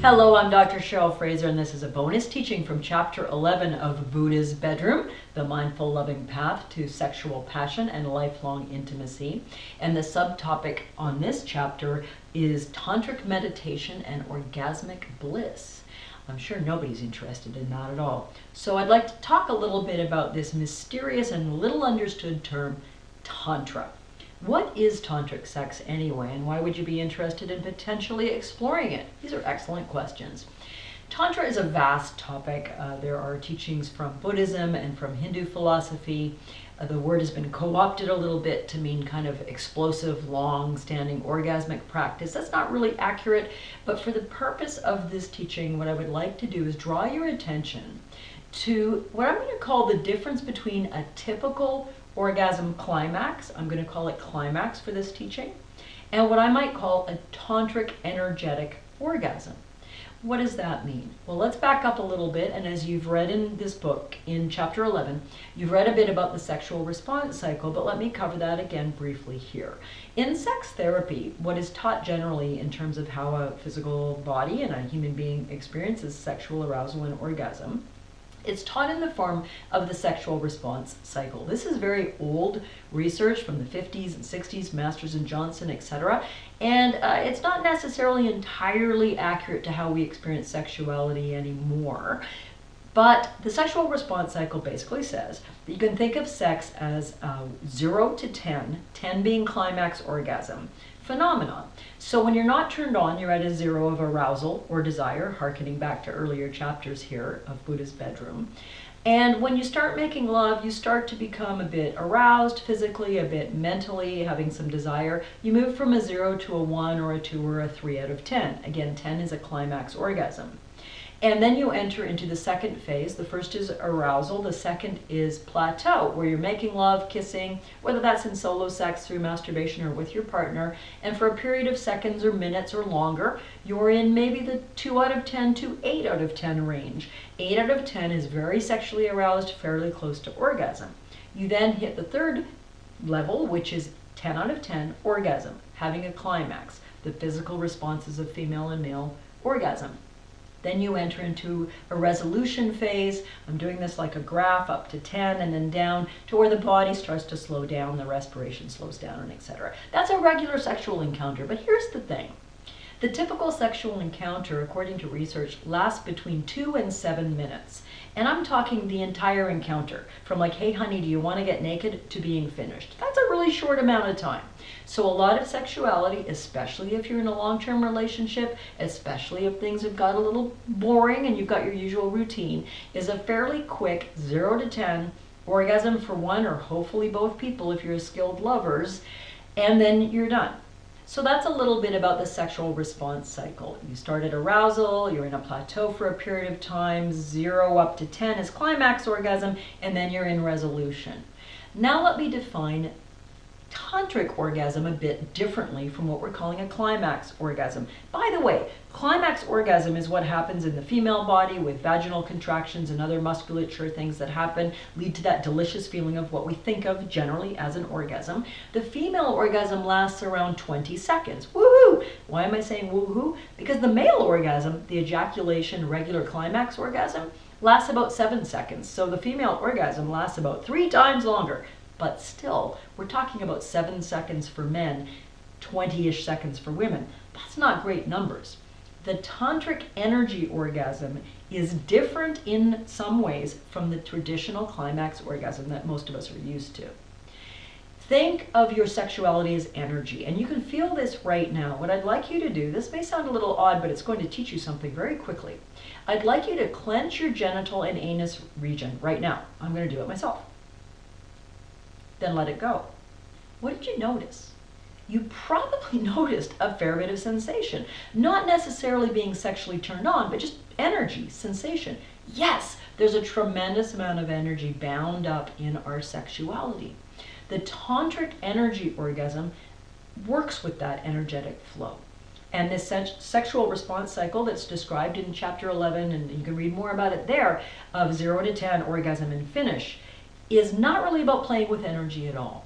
Hello, I'm Dr. Cheryl Fraser, and this is a bonus teaching from Chapter 11 of Buddha's Bedroom, the Mindful Loving Path to Sexual Passion and Lifelong Intimacy. And the subtopic on this chapter is Tantric Meditation and Orgasmic Bliss. I'm sure nobody's interested in that at all. So I'd like to talk a little bit about this mysterious and little understood term, Tantra. What is tantric sex anyway, and why would you be interested in potentially exploring it? These are excellent questions. Tantra is a vast topic. There are teachings from Buddhism and from Hindu philosophy. The word has been co-opted a little bit to mean kind of explosive, long-standing orgasmic practice. That's not really accurate, but for the purpose of this teaching, what I would like to do is draw your attention to what I'm going to call the difference between a typical orgasm climax, I'm going to call it climax for this teaching, and what I might call a tantric energetic orgasm. What does that mean? Well, let's back up a little bit, and as you've read in this book, in chapter 11, you've read a bit about the sexual response cycle, but let me cover that again briefly here. In sex therapy, what is taught generally in terms of how a physical body and a human being experiences sexual arousal and orgasm, it's taught in the form of the sexual response cycle. This is very old research from the 50s and 60s, Masters and Johnson, etc. And it's not necessarily entirely accurate to how we experience sexuality anymore. But the sexual response cycle basically says that you can think of sex as 0 to 10, 10 being climax orgasm phenomenon. So when you're not turned on, you're at a 0 of arousal or desire, hearkening back to earlier chapters here of Buddha's Bedroom. And when you start making love, you start to become a bit aroused physically, a bit mentally, having some desire. You move from a 0 to a 1 or a 2 or a 3 out of 10. Again, 10 is a climax orgasm. And then you enter into the second phase. The first is arousal. The second is plateau, where you're making love, kissing, whether that's in solo sex, through masturbation, or with your partner. And for a period of seconds or minutes or longer, you're in maybe the 2 out of 10 to 8 out of 10 range. 8 out of 10 is very sexually aroused, fairly close to orgasm. You then hit the third level, which is 10 out of 10 orgasm, having a climax, the physical responses of female and male orgasm. Then you enter into a resolution phase. I'm doing this like a graph, up to 10 and then down to where the body starts to slow down, the respiration slows down, and etc. That's a regular sexual encounter, but here's the thing. The typical sexual encounter, according to research, lasts between 2 and 7 minutes. And I'm talking the entire encounter, from like, hey honey, do you want to get naked, to being finished. That's a really short amount of time. So a lot of sexuality, especially if you're in a long-term relationship, especially if things have got a little boring and you've got your usual routine, is a fairly quick 0 to 10 orgasm for one or hopefully both people if you're skilled lovers, and then you're done. So that's a little bit about the sexual response cycle. You start at arousal, you're in a plateau for a period of time, 0 up to 10 is climax orgasm, and then you're in resolution. Now let me define tantric orgasm a bit differently from what we're calling a climax orgasm. By the way, climax orgasm is what happens in the female body with vaginal contractions and other musculature things that happen, lead to that delicious feeling of what we think of generally as an orgasm. The female orgasm lasts around 20 seconds. Woohoo! Why am I saying woohoo? Because the male orgasm, the ejaculation regular climax orgasm, lasts about 7 seconds. So the female orgasm lasts about 3 times longer. But still, we're talking about 7 seconds for men, 20-ish seconds for women. That's not great numbers. The tantric energy orgasm is different in some ways from the traditional climax orgasm that most of us are used to. Think of your sexuality as energy, and you can feel this right now. What I'd like you to do, this may sound a little odd, but it's going to teach you something very quickly. I'd like you to clench your genital and anus region right now. I'm going to do it myself. Then let it go. What did you notice? You probably noticed a fair bit of sensation. Not necessarily being sexually turned on, but just energy, sensation. Yes, there's a tremendous amount of energy bound up in our sexuality. The tantric energy orgasm works with that energetic flow. And this sexual response cycle that's described in chapter 11, and you can read more about it there, of 0 to 10 orgasm and finish, is not really about playing with energy at all.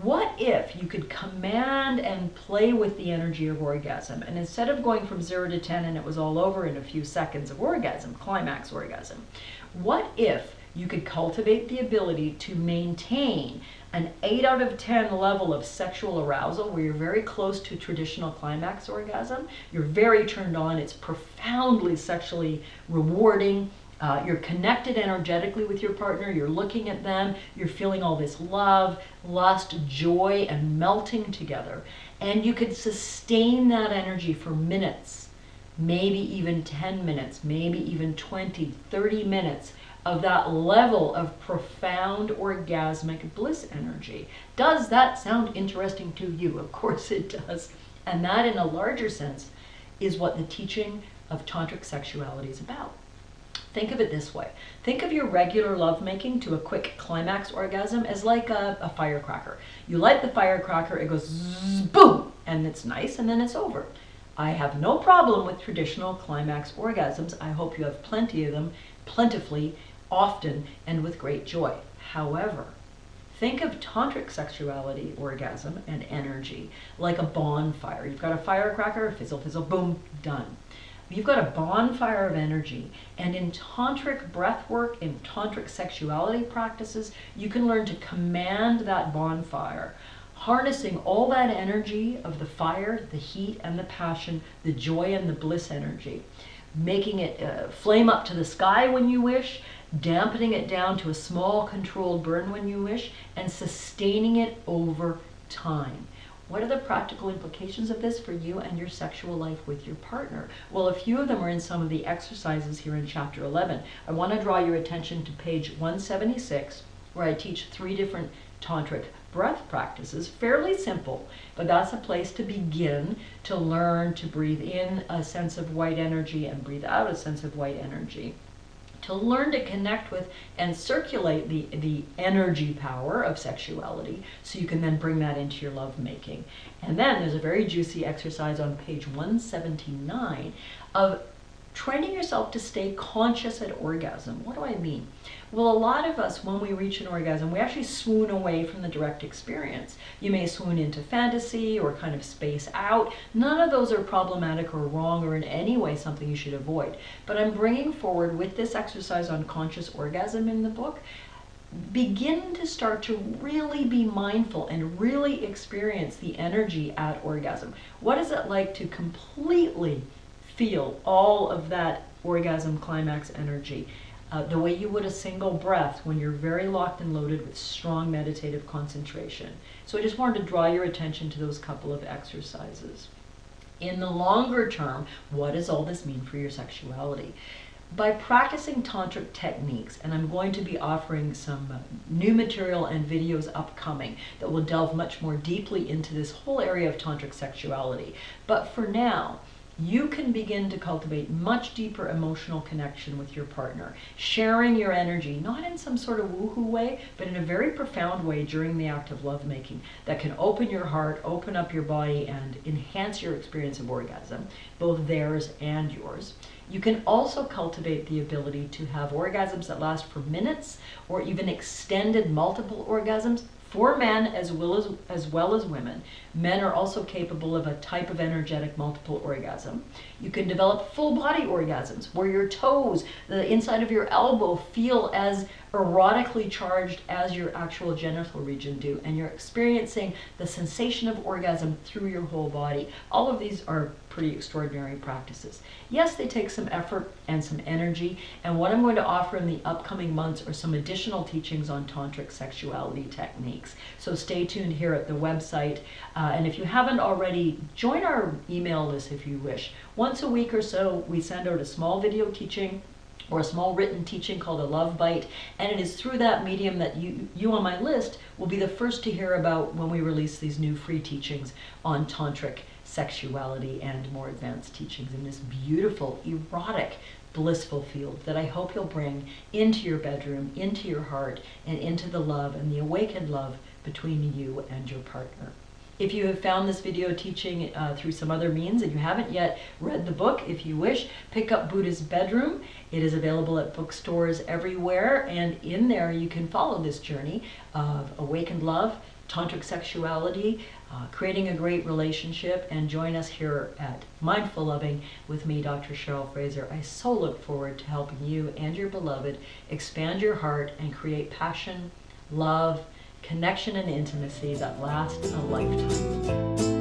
What if you could command and play with the energy of orgasm, and instead of going from 0 to 10 and it was all over in a few seconds of orgasm, climax orgasm, what if you could cultivate the ability to maintain an 8 out of 10 level of sexual arousal where you're very close to traditional climax orgasm, you're very turned on, it's profoundly sexually rewarding, you're connected energetically with your partner, you're looking at them, you're feeling all this love, lust, joy, and melting together. And you could sustain that energy for minutes, maybe even 10 minutes, maybe even 20, 30 minutes of that level of profound orgasmic bliss energy. Does that sound interesting to you? Of course it does. And that, in a larger sense, is what the teaching of Tantric Sexuality is about. Think of it this way. Think of your regular lovemaking to a quick climax orgasm as like a firecracker. You light the firecracker, it goes zzz, boom, and it's nice, and then it's over. I have no problem with traditional climax orgasms. I hope you have plenty of them, plentifully, often, and with great joy. However, think of Tantric Sexuality orgasm and energy like a bonfire. You've got a firecracker, fizzle, fizzle, boom, done. You've got a bonfire of energy, and in tantric breath work, in tantric sexuality practices, you can learn to command that bonfire, harnessing all that energy of the fire, the heat and the passion, the joy and the bliss energy, making it flame up to the sky when you wish, dampening it down to a small controlled burn when you wish, and sustaining it over time. What are the practical implications of this for you and your sexual life with your partner? Well, a few of them are in some of the exercises here in Chapter 11. I want to draw your attention to page 176, where I teach 3 different tantric breath practices, fairly simple, but that's a place to begin to learn to breathe in a sense of white energy and breathe out a sense of white energy, to learn to connect with and circulate the energy power of sexuality, so you can then bring that into your love making. And then there's a very juicy exercise on page 179 of training yourself to stay conscious at orgasm. What do I mean? Well, a lot of us, when we reach an orgasm, we actually swoon away from the direct experience. You may swoon into fantasy or kind of space out. None of those are problematic or wrong or in any way something you should avoid. But I'm bringing forward, with this exercise on conscious orgasm in the book, begin to start to really be mindful and really experience the energy at orgasm. What is it like to completely feel all of that orgasm climax energy, the way you would a single breath when you're very locked and loaded with strong meditative concentration. So I just wanted to draw your attention to those couple of exercises. In the longer term, what does all this mean for your sexuality? By practicing tantric techniques, and I'm going to be offering some new material and videos upcoming that will delve much more deeply into this whole area of tantric sexuality. But for now, you can begin to cultivate much deeper emotional connection with your partner, sharing your energy, not in some sort of woohoo way, but in a very profound way during the act of lovemaking that can open your heart, open up your body, and enhance your experience of orgasm, both theirs and yours. You can also cultivate the ability to have orgasms that last for minutes or even extended multiple orgasms for men as well as women. Men are also capable of a type of energetic multiple orgasm. You can develop full body orgasms where your toes, the inside of your elbow, feel as erotically charged as your actual genital region do, and you're experiencing the sensation of orgasm through your whole body. All of these are pretty extraordinary practices. Yes, they take some effort and some energy, and what I'm going to offer in the upcoming months are some additional teachings on tantric sexuality techniques. So stay tuned here at the website, and if you haven't already, join our email list if you wish. Once a week or so, we send out a small video teaching or a small written teaching called a Love Bite, and it is through that medium that you on my list will be the first to hear about when we release these new free teachings on tantric sexuality and more advanced teachings in this beautiful, erotic, blissful field that I hope you'll bring into your bedroom, into your heart, and into the love and the awakened love between you and your partner. If you have found this video teaching through some other means and you haven't yet read the book, if you wish, pick up Buddha's Bedroom. It is available at bookstores everywhere, and in there you can follow this journey of awakened love, Tantric Sexuality, creating a great relationship, and join us here at Mindful Loving with me, Dr. Cheryl Fraser. I so look forward to helping you and your beloved expand your heart and create passion, love, connection, and intimacy that last a lifetime.